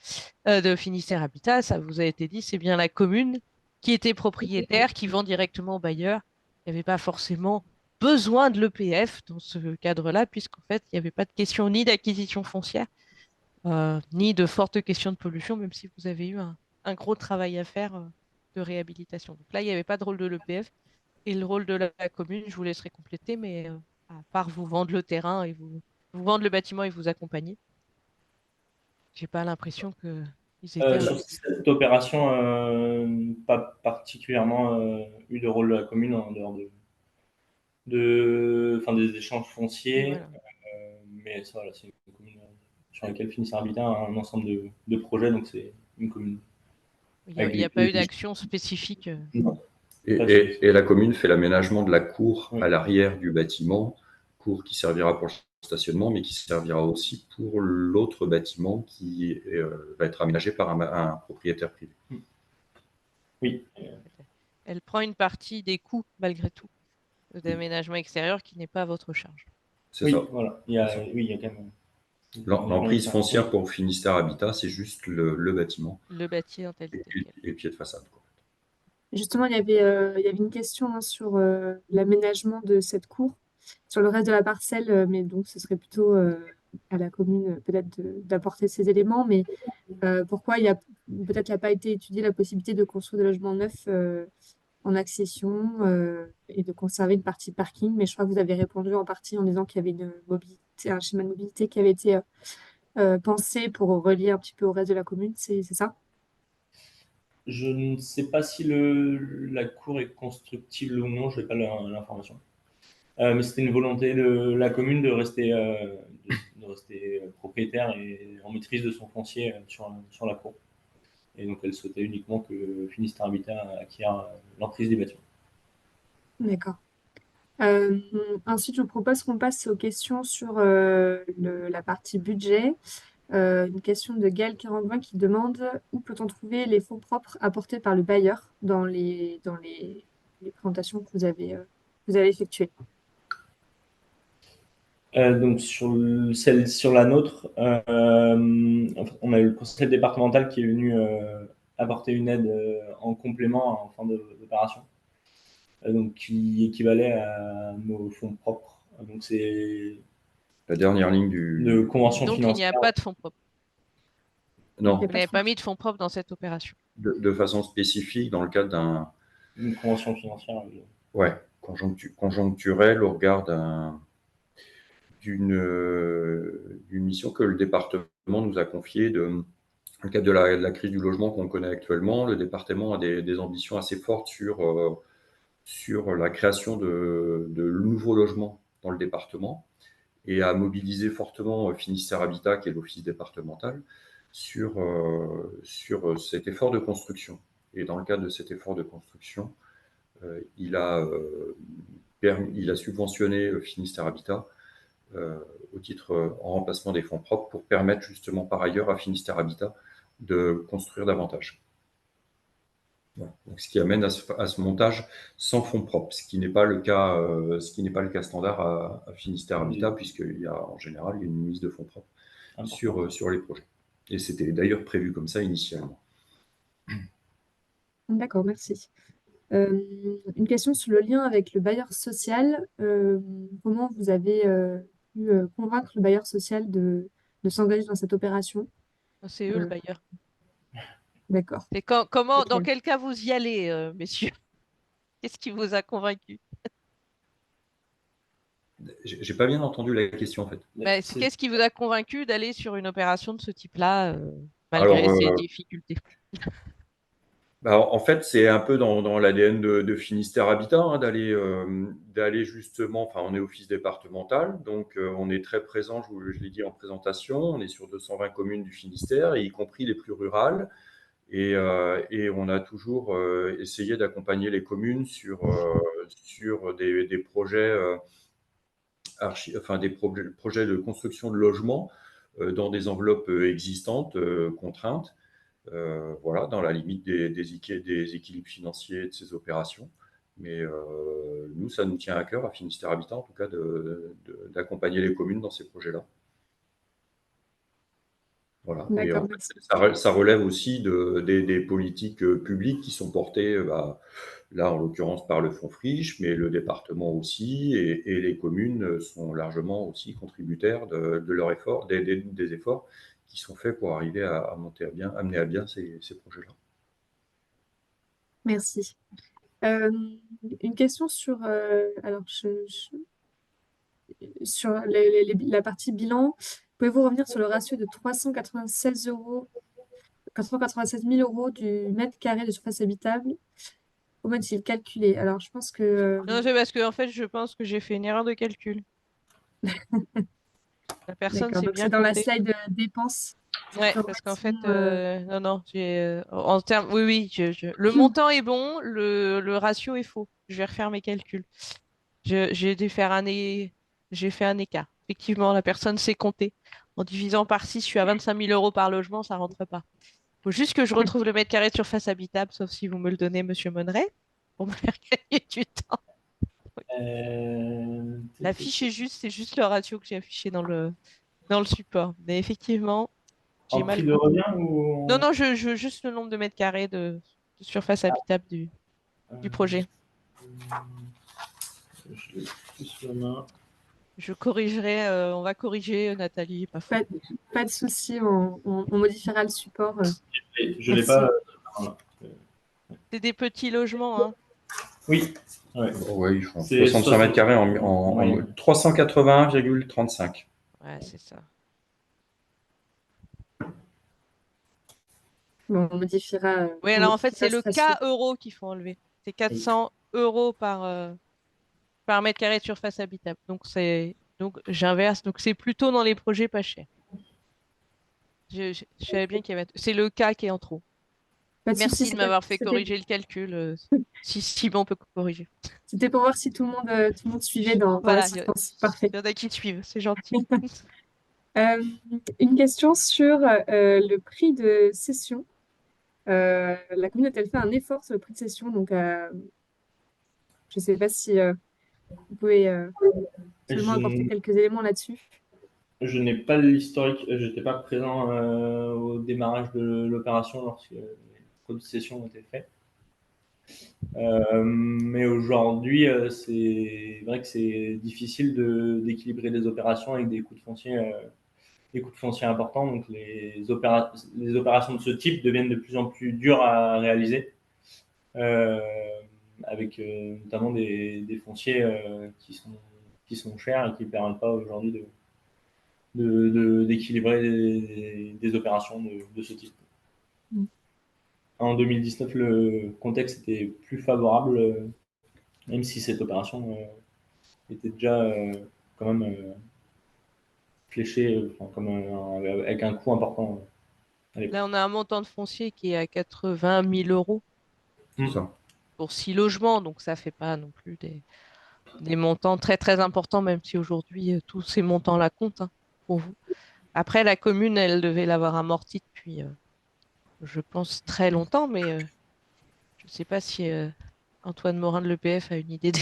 [SPEAKER 5] de Finistère Habitat, ça vous a été dit, c'est bien la commune qui étaient propriétaires, qui vendent directement au bailleur. Il n'y avait pas forcément besoin de l'EPF dans ce cadre-là, puisqu'en fait, il n'y avait pas de question ni d'acquisition foncière, ni de fortes questions de pollution, même si vous avez eu un gros travail à faire de réhabilitation. Donc là, il n'y avait pas de rôle de l'EPF. Et le rôle de la commune, je vous laisserai compléter, mais à part vous vendre le terrain et vous vendre le bâtiment et vous accompagner, j'ai pas l'impression qu'ils étaient
[SPEAKER 4] Sur cette opération, pas particulièrement eu de rôle de la commune en dehors enfin, des échanges fonciers.
[SPEAKER 5] Voilà.
[SPEAKER 4] Mais ça, voilà, c'est une commune sur laquelle Finistère Habitat a un ensemble de projets, donc c'est une commune.
[SPEAKER 5] Il n'y a, pas eu d'action spécifique.
[SPEAKER 4] Non.
[SPEAKER 3] Et la commune fait l'aménagement de la cour
[SPEAKER 4] Oui.
[SPEAKER 3] à l'arrière du bâtiment, cour qui servira pour le stationnement, mais qui servira aussi pour l'autre bâtiment qui va être aménagé par un propriétaire privé.
[SPEAKER 4] Oui.
[SPEAKER 5] Elle prend une partie des coûts, malgré tout, d'aménagement extérieur qui n'est pas à votre charge.
[SPEAKER 3] C'est
[SPEAKER 4] Oui,
[SPEAKER 3] ça.
[SPEAKER 4] voilà. Il y a quand même.
[SPEAKER 3] L'emprise foncière pour Finistère Habitat, c'est juste le bâtiment
[SPEAKER 5] Le bâti en tel
[SPEAKER 3] et
[SPEAKER 5] quel.
[SPEAKER 3] les pieds de façade, quoi.
[SPEAKER 2] Justement, il y avait une question hein, sur l'aménagement de cette cour, sur le reste de la parcelle, mais donc ce serait plutôt à la commune peut-être d'apporter ces éléments. Mais pourquoi peut-être n'a pas été étudiée la possibilité de construire des logements neufs en accession et de conserver une partie parking. Mais je crois que vous avez répondu en partie en disant qu'il y avait une mobilité, un schéma de mobilité qui avait été pensé pour relier un petit peu au reste de la commune. C'est ça?
[SPEAKER 4] Je ne sais pas si la cour est constructible ou non, je n'ai pas l'information. Mais c'était une volonté de la commune de rester, propriétaire et en maîtrise de son foncier sur la cour. Et donc elle souhaitait uniquement que Finistère Habitat acquiert l'emprise du bâtiment.
[SPEAKER 2] D'accord. Ensuite, je vous propose qu'on passe aux questions sur la partie budget. Une question de Gaël 42 qui demande où peut-on trouver les fonds propres apportés par le bailleur dans les présentations que vous avez effectuées.
[SPEAKER 4] Donc sur la nôtre, on a eu le conseil départemental qui est venu apporter une aide en complément en fin d'opération, donc qui équivalait à nos fonds propres. Donc c'est
[SPEAKER 3] La dernière ligne
[SPEAKER 4] de convention
[SPEAKER 5] Donc, il n'y
[SPEAKER 4] financière.
[SPEAKER 5] a pas de fonds propres.
[SPEAKER 3] Non,
[SPEAKER 5] Vous n'avez pas mis de fonds propres dans cette opération.
[SPEAKER 3] de façon spécifique dans le cadre
[SPEAKER 4] Une convention financière.
[SPEAKER 3] conjoncturel au regard d'une mission que le département nous a confiée. Dans le cadre de la crise du logement qu'on connaît actuellement, le département a des ambitions assez fortes sur la création de nouveaux logements dans le département et a mobilisé fortement Finistère Habitat, qui est l'office départemental, sur cet effort de construction. Et dans le cadre de cet effort de construction, il a subventionné Finistère Habitat au titre en remplacement des fonds propres pour permettre justement par ailleurs à Finistère Habitat de construire davantage. Voilà. Donc, ce qui amène à ce montage sans fonds propres, ce qui n'est pas le cas standard à Finistère Habitat, puisqu'il y a en général une mise de fonds propres sur les projets. Et c'était d'ailleurs prévu comme ça initialement.
[SPEAKER 2] D'accord, merci. Une question sur le lien avec le bailleur social. Comment vous avez pu convaincre le bailleur social de s'engager dans cette opération?
[SPEAKER 5] C'est eux le bailleur.
[SPEAKER 2] D'accord.
[SPEAKER 5] C'est comment, dans
[SPEAKER 2] Ok.
[SPEAKER 5] quel cas vous y allez, messieurs? Qu'est-ce qui vous a convaincu?
[SPEAKER 3] J'ai pas bien entendu la question en fait.
[SPEAKER 5] Qu'est-ce qui vous a convaincu d'aller sur une opération de ce type-là,
[SPEAKER 3] Alors,
[SPEAKER 5] malgré ces difficultés?
[SPEAKER 3] en fait, c'est un peu dans l'ADN de Finistère Habitat hein, d'aller justement, enfin, on est office départemental, donc on est très présent, je l'ai dit en présentation, on est sur 220 communes du Finistère, y compris les plus rurales, et on a toujours essayé d'accompagner les communes sur des projets, projets de construction de logements dans des enveloppes existantes, contraintes. Voilà, dans la limite des équilibres financiers de ces opérations. Mais nous, ça nous tient à cœur, à Finistère Habitat, en tout cas, d'accompagner les communes dans ces projets-là. Voilà. Et
[SPEAKER 2] D'accord,
[SPEAKER 3] en fait,
[SPEAKER 2] merci.
[SPEAKER 3] ça relève aussi des politiques publiques qui sont portées, là en l'occurrence par le fonds Friche, mais le département aussi, et les communes sont largement aussi contributaires de leurs efforts, des efforts qui sont faits pour arriver à amener à bien ces projets-là.
[SPEAKER 2] Merci. Une question sur, alors sur la partie bilan. Pouvez-vous revenir sur le ratio de 396 euros, 396 000 euros du mètre carré de surface habitable? Comment est-il calculé? Alors, je pense que...
[SPEAKER 5] Non, c'est parce que en fait, je pense que j'ai fait une erreur de calcul. La personne
[SPEAKER 2] D'accord,
[SPEAKER 5] s'est
[SPEAKER 2] donc
[SPEAKER 5] bien
[SPEAKER 2] c'est dans la
[SPEAKER 5] comptée.
[SPEAKER 2] slide dépenses.
[SPEAKER 5] Ouais, parce qu'en fait, non, non, en termes, oui, oui, le montant est bon, le ratio est faux. Je vais refaire mes calculs. J'ai dû faire j'ai fait un écart. Effectivement, la personne s'est comptée. En divisant par 6, je suis à 25 000 euros par logement, ça rentre pas. Faut juste que je retrouve le mètre carré de surface habitable, sauf si vous me le donnez, Monsieur Monneret, pour me faire gagner du temps. La fiche est juste, c'est juste le ratio que j'ai affiché dans le support. Mais effectivement, j'ai
[SPEAKER 4] En prix
[SPEAKER 5] mal.
[SPEAKER 4] de revient ou
[SPEAKER 5] Non, non, je veux juste le nombre de mètres carrés de surface habitable du projet.
[SPEAKER 4] Je l'ai plus sous la main.
[SPEAKER 5] Je corrigerai, on va corriger, Nathalie, pas fou.
[SPEAKER 2] Pas de souci, on modifiera le support.
[SPEAKER 4] Je l'ai
[SPEAKER 2] Merci.
[SPEAKER 4] pas. Voilà.
[SPEAKER 5] C'est des petits logements, hein.
[SPEAKER 4] Oui. Ouais.
[SPEAKER 3] Ouais, ils font
[SPEAKER 4] C'est
[SPEAKER 3] 65 mètres carrés en
[SPEAKER 4] Oui.
[SPEAKER 3] 381,35.
[SPEAKER 5] Ouais, c'est ça.
[SPEAKER 2] Bon,
[SPEAKER 5] Oui,
[SPEAKER 2] on
[SPEAKER 5] alors en fait,
[SPEAKER 2] modifiera
[SPEAKER 5] c'est
[SPEAKER 2] ce
[SPEAKER 5] le
[SPEAKER 2] ratio.
[SPEAKER 5] K euro qu'il faut enlever. C'est 400 euros par mètre carré de surface habitable. Donc j'inverse. Donc c'est plutôt dans les projets pas chers. Je savais bien qu'il y avait. C'est le K qui est en trop.
[SPEAKER 2] Pas de souci,
[SPEAKER 5] Merci de m'avoir fait corriger le calcul. Si bon, on peut corriger.
[SPEAKER 2] c'était pour voir si tout le monde suivait dans
[SPEAKER 5] Voilà, il
[SPEAKER 2] l'assistance. Parfait.
[SPEAKER 5] y en a qui suivent, c'est gentil.
[SPEAKER 2] Euh, une question sur le prix de cession. La commune a-t-elle fait un effort sur le prix de cession? Donc, je ne sais pas si vous pouvez seulement apporter
[SPEAKER 4] Je,
[SPEAKER 2] quelques éléments là-dessus.
[SPEAKER 4] je n'ai pas l'historique. Je n'étais pas présent au démarrage de l'opération lorsque les codes de session ont été faits. Mais aujourd'hui, c'est vrai que c'est difficile d'équilibrer les opérations avec des coûts de foncier importants. Donc, les opérations de ce type deviennent de plus en plus dures à réaliser, euh, avec notamment des fonciers qui sont chers et qui ne permettent pas aujourd'hui d'équilibrer des opérations de ce type.
[SPEAKER 2] Mm.
[SPEAKER 4] En 2019, le contexte était plus favorable, même si cette opération était déjà quand même fléchée avec un coût important à l'époque.
[SPEAKER 5] Là, on a un montant de foncier qui est à 80 000 euros
[SPEAKER 3] C'est ça.
[SPEAKER 5] pour 6 logements. Donc ça fait pas non plus des montants très très importants, même si aujourd'hui, tous ces montants-là comptent, hein, pour vous. Après, la commune, elle devait l'avoir amorti depuis, je pense, très longtemps, mais je ne sais pas si Antoine Morin de l'EPF a une idée de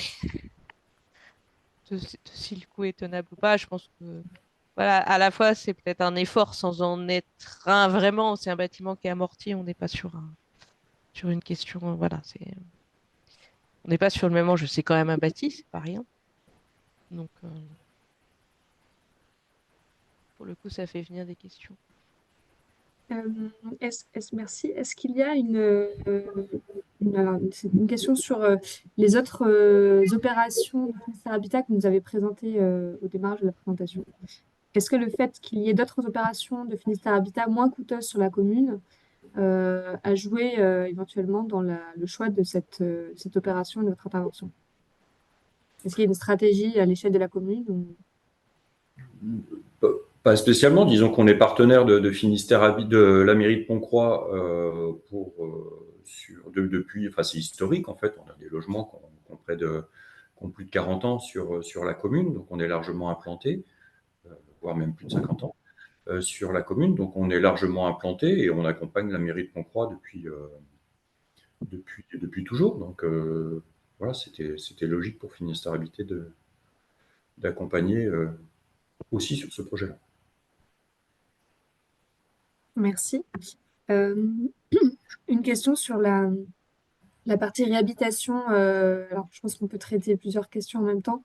[SPEAKER 5] si le coût est tenable ou pas. Je pense que, voilà, à la fois, c'est peut-être un effort sans en être un vraiment. C'est un bâtiment qui est amorti, on n'est pas sur une question, voilà, on n'est pas sur le même enjeu. C'est quand même un bâti, c'est pas rien. Donc, pour le coup, ça fait venir des questions.
[SPEAKER 2] Merci. Est-ce qu'il y a alors, c'est une question sur les autres opérations de Finistère Habitat que vous avez présentées au démarrage de la présentation? Est-ce que le fait qu'il y ait d'autres opérations de Finistère Habitat moins coûteuses sur la commune a joué éventuellement dans le choix de cette opération et de votre intervention? Est-ce qu'il y a une stratégie à l'échelle de la commune
[SPEAKER 3] Pas spécialement, disons qu'on est partenaire de Finistère de la mairie de Pontcroix depuis, enfin c'est historique en fait, on a des logements qui ont plus de 40 ans sur la commune, donc on est largement implanté, voire même plus de 50 ans sur la commune, donc on est largement implanté et on accompagne la mairie de Pontcroix depuis toujours, donc voilà, c'était logique pour Finistère Habité d'accompagner aussi sur ce projet-là.
[SPEAKER 2] Merci. Euh, une question sur la partie réhabilitation. Alors, je pense qu'on peut traiter plusieurs questions en même temps.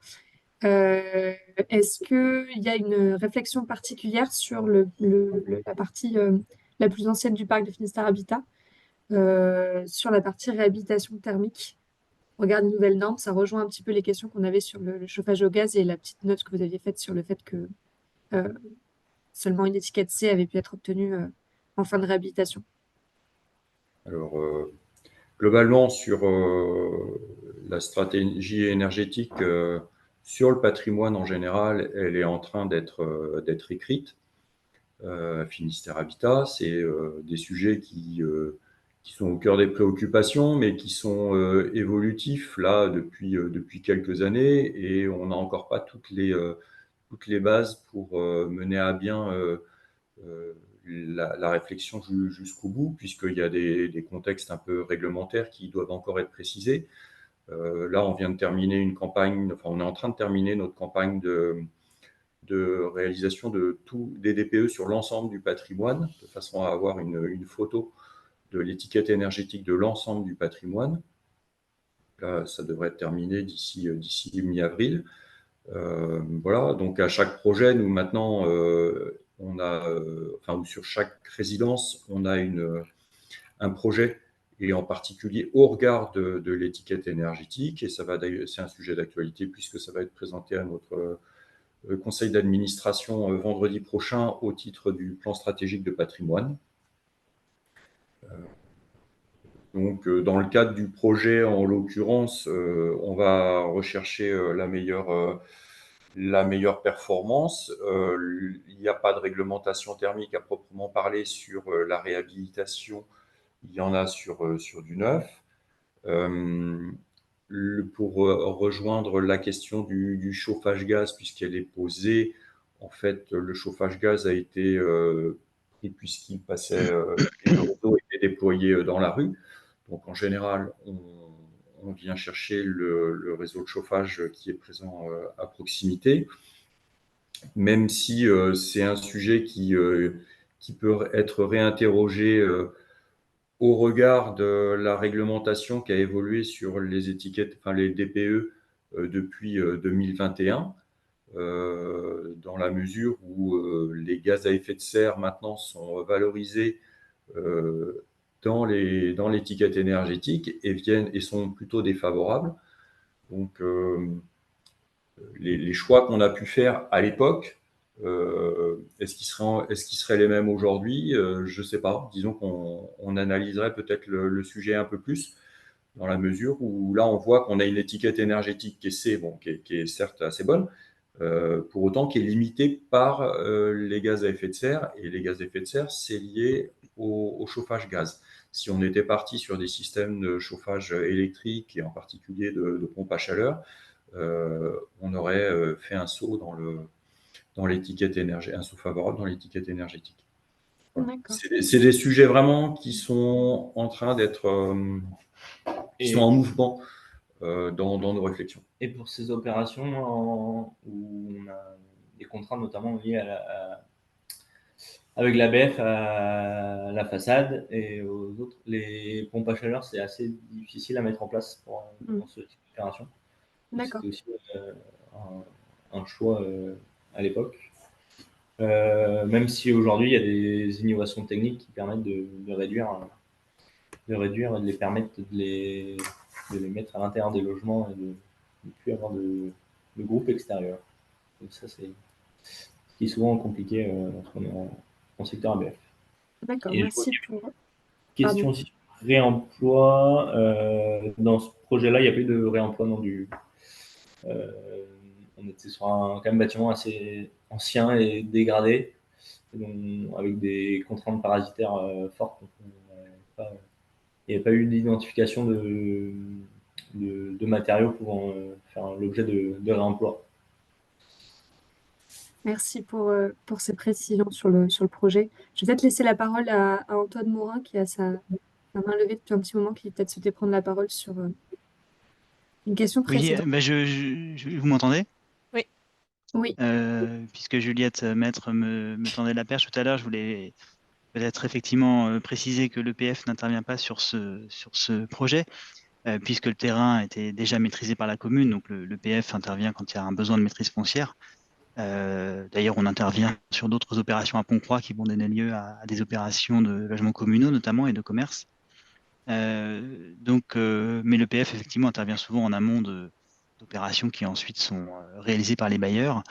[SPEAKER 2] Est-ce qu'il y a une réflexion particulière sur la partie la plus ancienne du parc de Finistère Habitat, sur la partie réhabilitation thermique? Regarde les nouvelles normes, ça rejoint un petit peu les questions qu'on avait sur le chauffage au gaz et la petite note que vous aviez faite sur le fait que euh, seulement une étiquette C avait pu être obtenue en fin de réhabilitation.
[SPEAKER 3] Alors, globalement, sur la stratégie énergétique, sur le patrimoine en général, elle est en train d'être écrite. Finistère Habitat, c'est des sujets qui sont au cœur des préoccupations, mais qui sont évolutifs là depuis quelques années, et on n'a encore pas toutes les bases pour mener à bien la réflexion jusqu'au bout, puisqu'il y a des contextes un peu réglementaires qui doivent encore être précisés. Là, on vient de terminer une campagne, enfin, on est en train de terminer notre campagne de réalisation de tous des DPE sur l'ensemble du patrimoine, de façon à avoir une photo de l'étiquette énergétique de l'ensemble du patrimoine. Là, ça devrait être terminé d'ici mi-avril. Voilà, donc à chaque projet, nous maintenant, on a, enfin, sur chaque résidence, on a un projet, et en particulier au regard de l'étiquette énergétique, et c'est un sujet d'actualité puisque ça va être présenté à notre conseil d'administration vendredi prochain au titre du plan stratégique de patrimoine. Donc, dans le cadre du projet, en l'occurrence, on va rechercher la meilleure performance. Il n'y a pas de réglementation thermique à proprement parler sur la réhabilitation. Il y en a sur du neuf. Pour rejoindre la question du chauffage gaz, puisqu'elle est posée, en fait, le chauffage gaz a été pris puisqu'il passait, le réseau était déployé dans la rue. Donc, en général, on vient chercher le réseau de chauffage qui est présent à proximité, même si c'est un sujet qui peut être réinterrogé au regard de la réglementation qui a évolué sur les étiquettes, enfin les DPE depuis 2021, dans la mesure où les gaz à effet de serre maintenant sont valorisés dans l'étiquette énergétique et sont plutôt défavorables. Donc, les choix qu'on a pu faire à l'époque, est-ce qu'ils seraient les mêmes aujourd'hui? Je ne sais pas. Disons qu'on analyserait peut-être le sujet un peu plus, dans la mesure où là, on voit qu'on a une étiquette énergétique qui est C, bon, qui est certes assez bonne, pour autant qui est limitée par les gaz à effet de serre. Et les gaz à effet de serre, c'est lié au chauffage gaz. Si on était parti sur des systèmes de chauffage électrique, et en particulier de pompe à chaleur, on aurait fait un saut dans l'étiquette énergétique, un saut favorable dans l'étiquette énergétique. Voilà. C'est des sujets vraiment qui sont en train d'être, qui sont en mouvement dans nos réflexions.
[SPEAKER 4] Et pour ces opérations où on a des contraintes notamment liées avec l'ABF à la façade et aux autres, les pompes à chaleur, c'est assez difficile à mettre en place pour ce type d'opération.
[SPEAKER 2] D'accord.
[SPEAKER 4] C'était aussi un choix à l'époque. Même si aujourd'hui, il y a des innovations techniques qui permettent de réduire et de les permettre de les mettre à l'intérieur des logements et de ne plus avoir de groupe extérieur. Donc ça, c'est ce qui est souvent compliqué en secteur ABF.
[SPEAKER 2] D'accord,
[SPEAKER 4] et
[SPEAKER 2] merci pour...
[SPEAKER 4] Question aussi sur réemploi. Dans ce projet-là, il n'y a pas eu de réemploi non du. On était sur un quand même bâtiment assez ancien et dégradé, avec des contraintes parasitaires fortes. Donc, il n'y avait pas eu d'identification de matériaux pouvant faire l'objet de réemploi.
[SPEAKER 2] Merci pour ces précisions sur le projet. Je vais peut-être laisser la parole à Antoine Morin qui a sa main levée depuis un petit moment, qui peut-être souhaitait prendre la parole sur une question
[SPEAKER 6] Oui,
[SPEAKER 2] précédente.
[SPEAKER 6] vous m'entendez?
[SPEAKER 2] Oui.
[SPEAKER 6] Puisque Juliette Maître me tendait la perche tout à l'heure, je voulais peut-être effectivement préciser que l'EPF n'intervient pas sur ce projet, puisque le terrain était déjà maîtrisé par la commune. Donc l'EPF intervient quand il y a un besoin de maîtrise foncière. D'ailleurs, on intervient sur d'autres opérations à Pont-Croix qui vont donner lieu à des opérations de logements communaux notamment et de commerce. Mais l'EPF effectivement intervient souvent en amont d'opérations qui ensuite sont réalisées par les bailleurs.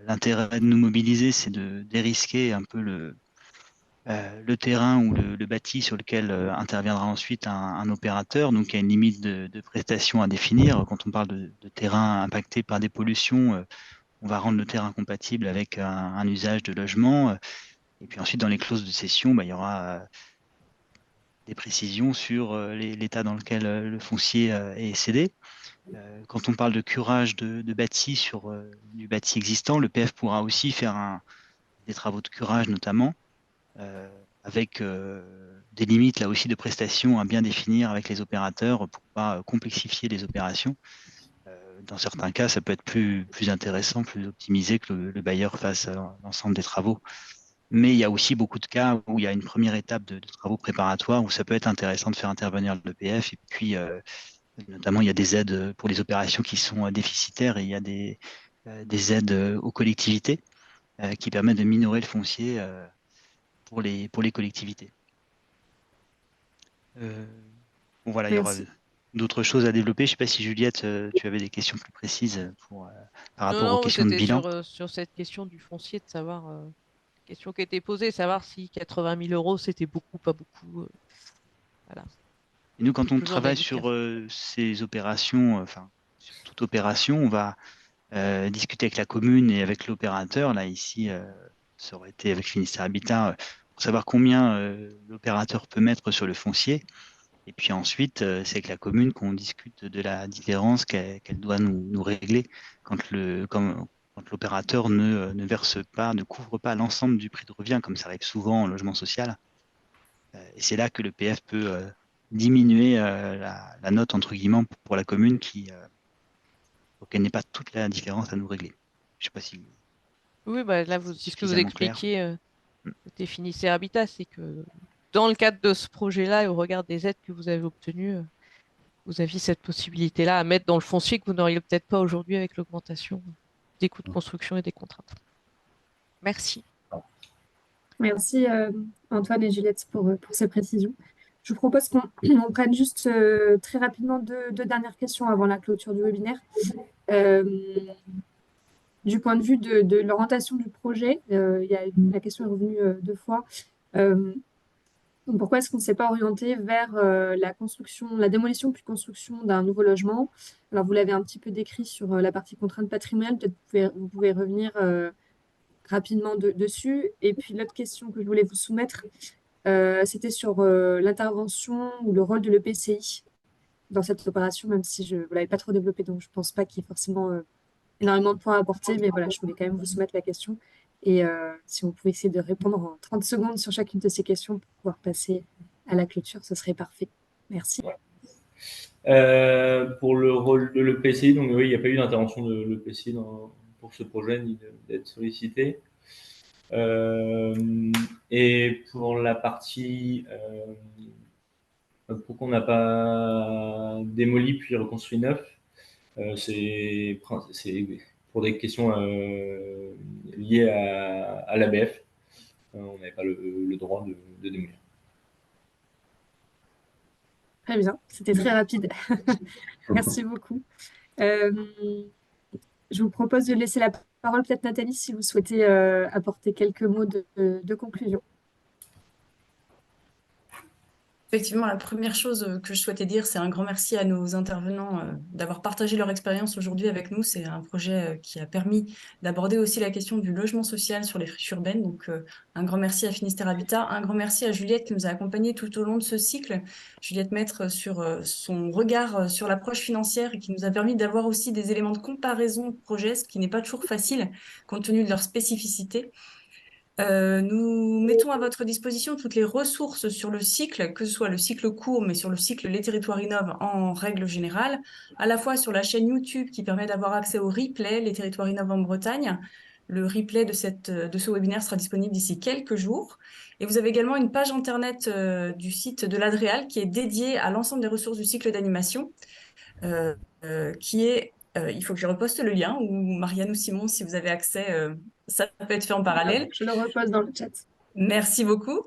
[SPEAKER 6] L'intérêt de nous mobiliser, c'est de dérisquer un peu le terrain ou le bâti sur lequel interviendra ensuite un opérateur. Donc, il y a une limite de prestations à définir. Quand on parle de terrain impacté par des pollutions, on va rendre le terrain compatible avec un usage de logement. Et puis ensuite, dans les clauses de cession, il y aura des précisions sur l'état dans lequel le foncier est cédé. Quand on parle de curage de bâti sur du bâti existant, le PF pourra aussi faire des travaux de curage notamment, avec des limites là aussi de prestations à bien définir avec les opérateurs pour ne pas complexifier les opérations. Dans certains cas, ça peut être plus intéressant, plus optimisé que le bailleur fasse l'ensemble des travaux. Mais il y a aussi beaucoup de cas où il y a une première étape de travaux préparatoires où ça peut être intéressant de faire intervenir l'EPF. Et puis, notamment, il y a des aides pour les opérations qui sont déficitaires et il y a des aides aux collectivités qui permettent de minorer le foncier pour les collectivités. Bon, voilà, il y aura
[SPEAKER 2] Merci.
[SPEAKER 6] d'autres choses à développer. Je ne sais pas si Juliette, tu avais des questions plus précises par rapport aux
[SPEAKER 5] Non,
[SPEAKER 6] questions de
[SPEAKER 5] c'était
[SPEAKER 6] bilan.
[SPEAKER 5] sur cette question du foncier, de savoir, question qui était posée, savoir si 80 000 euros, c'était beaucoup, pas beaucoup. Voilà.
[SPEAKER 6] Et nous, quand
[SPEAKER 5] C'est
[SPEAKER 6] on
[SPEAKER 5] toujours
[SPEAKER 6] travaille
[SPEAKER 5] délicat.
[SPEAKER 6] sur ces opérations, enfin, sur toute opération, on va discuter avec la commune et avec l'opérateur. Là, ici, ça aurait été avec Finistère Habitat, pour savoir combien l'opérateur peut mettre sur le foncier. Et puis ensuite, c'est avec la commune qu'on discute de la différence qu'elle doit nous régler quand l'opérateur ne verse pas, ne couvre pas l'ensemble du prix de revient, comme ça arrive souvent en logement social. Et c'est là que le PF peut diminuer la note, entre guillemets, pour la commune pour qu'elle n'ait pas toute la différence à nous régler. Je ne sais pas si
[SPEAKER 5] Oui, bah là,
[SPEAKER 6] c'est
[SPEAKER 5] c'est ce que vous
[SPEAKER 6] suffisamment clair.
[SPEAKER 5] expliquiez,
[SPEAKER 6] Mm.
[SPEAKER 5] côté Finistère Habitat, c'est que dans le cadre de ce projet-là et au regard des aides que vous avez obtenues, vous aviez cette possibilité-là à mettre dans le foncier que vous n'auriez peut-être pas aujourd'hui avec l'augmentation des coûts de construction et des contraintes. Merci.
[SPEAKER 2] Merci Antoine et Juliette pour ces précisions. Je vous propose qu'on on prenne juste très rapidement deux dernières questions avant la clôture du webinaire. Euh, du point de vue de l'orientation du projet, la question est revenue deux fois. Euh, Pourquoi est-ce qu'on ne s'est pas orienté vers la construction, la démolition puis construction d'un nouveau logement? Alors, vous l'avez un petit peu décrit sur la partie contrainte patrimoniale, peut-être vous pouvez revenir rapidement dessus. Et puis, l'autre question que je voulais vous soumettre, c'était sur l'intervention ou le rôle de l'EPCI dans cette opération, même si je ne l'avais pas trop développé, donc je ne pense pas qu'il y ait forcément énormément de points à apporter, mais voilà, je voulais quand même vous soumettre la question. Et si on pouvait essayer de répondre en 30 secondes sur chacune de ces questions pour pouvoir passer à la clôture, ce serait parfait. Merci.
[SPEAKER 4] Pour le rôle de l'EPCI, donc oui, il n'y a pas eu d'intervention de l'EPCI pour ce projet, ni d'être sollicité. Et pour la partie pourquoi on n'a pas démoli puis reconstruit neuf, c'est pour des questions liées à l'ABF. On n'avait pas le droit de démolir.
[SPEAKER 2] Très bien, c'était très rapide. Merci beaucoup. Euh, je vous propose de laisser la parole peut-être Nathalie si vous souhaitez apporter quelques mots de conclusion.
[SPEAKER 1] Effectivement, la première chose que je souhaitais dire, c'est un grand merci à nos intervenants d'avoir partagé leur expérience aujourd'hui avec nous. C'est un projet qui a permis d'aborder aussi la question du logement social sur les friches urbaines. Donc, un grand merci à Finistère Habitat, un grand merci à Juliette qui nous a accompagnés tout au long de ce cycle. Juliette Maître sur son regard sur l'approche financière et qui nous a permis d'avoir aussi des éléments de comparaison de projets, ce qui n'est pas toujours facile compte tenu de leur spécificité. Nous mettons à votre disposition toutes les ressources sur le cycle, que ce soit le cycle court, mais sur le cycle Les Territoires Innovent en règle générale, à la fois sur la chaîne YouTube qui permet d'avoir accès au replay Les Territoires Innovent en Bretagne, Le replay de ce webinaire sera disponible d'ici quelques jours. Et vous avez également une page internet du site de l'Adréal qui est dédiée à l'ensemble des ressources du cycle d'animation, il faut que je reposte le lien, ou Marianne ou Simon, si vous avez accès, ça peut être fait en parallèle.
[SPEAKER 2] Je le repose dans le chat.
[SPEAKER 1] Merci beaucoup.